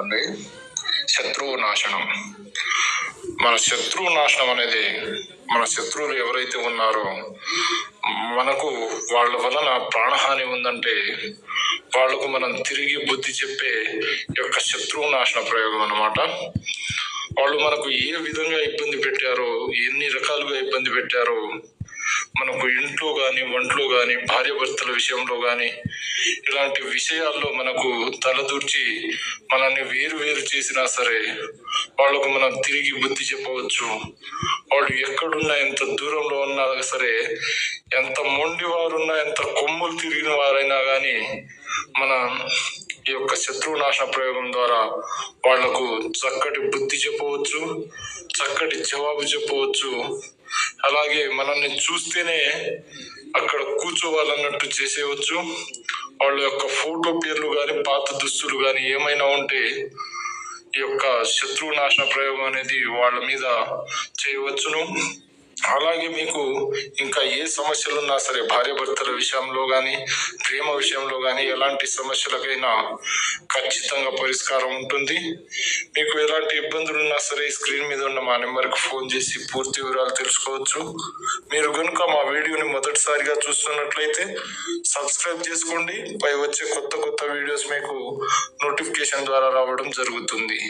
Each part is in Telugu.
అండి శత్రువు నాశనం. మన శత్రువు నాశనం అనేది మన శత్రువులు ఎవరైతే ఉన్నారో మనకు వాళ్ళ వలన ప్రాణహాని ఉందంటే వాళ్లకు మనం తిరిగి బుద్ధి చెప్పే యొక్క శత్రువు నాశన ప్రయోగం అన్నమాట. వాళ్ళు మనకు ఏ విధంగా ఇబ్బంది పెట్టారో, ఎన్ని రకాలుగా ఇబ్బంది పెట్టారో, మనకు ఇంట్లో కానీ, ఒంట్లో కానీ, భార్య భర్తల విషయంలో కానీ ఇలాంటి విషయాల్లో మనకు తలదూర్చి మనల్ని వేరు చేసినా సరే వాళ్ళకు మనం తిరిగి బుద్ధి చెప్పవచ్చు. వాళ్ళు ఎక్కడున్నా, ఎంత దూరంలో ఉన్నా సరే, ఎంత మొండి వారున్నా, ఎంత కొమ్ములు తిరిగిన వారైనా కానీ మన ఈ యొక్క శత్రువు నాశన ప్రయోగం ద్వారా వాళ్లకు చక్కటి బుద్ధి చెప్పవచ్చు, చక్కటి జవాబు చెప్పవచ్చు. అలాగే మనల్ని చూస్తేనే అక్కడ కూర్చోవాలన్నట్టు చేసేయవచ్చు. వాళ్ళ యొక్క ఫోటో పేర్లు కానీ, పాత దుస్తులు కానీ ఏమైనా ఉంటే ఈ యొక్క శత్రువు నాశన ప్రయోగం అనేది వాళ్ళ మీద చేయవచ్చును. అలాగే మీకు ఇంకా ఏ సమస్యలు ఉన్నా సరే, భార్య భర్తల విషయంలో కానీ, ప్రేమ విషయంలో కానీ ఎలాంటి సమస్యలకైనా ఖచ్చితంగా పరిష్కారం ఉంటుంది. మీకు ఎలాంటి ఇబ్బందులు ఉన్నా సరే స్క్రీన్ మీద ఉన్న మా నెంబర్కి ఫోన్ చేసి పూర్తి వివరాలు తెలుసుకోవచ్చు. మీరు కనుక మా వీడియోని మొదటిసారిగా చూస్తున్నట్లయితే సబ్స్క్రైబ్ చేసుకోండి. పై వచ్చే కొత్త వీడియోస్ మీకు నోటిఫికేషన్ ద్వారా రావడం జరుగుతుంది.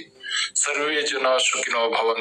సర్వే జనా సుఖినో భవంతు.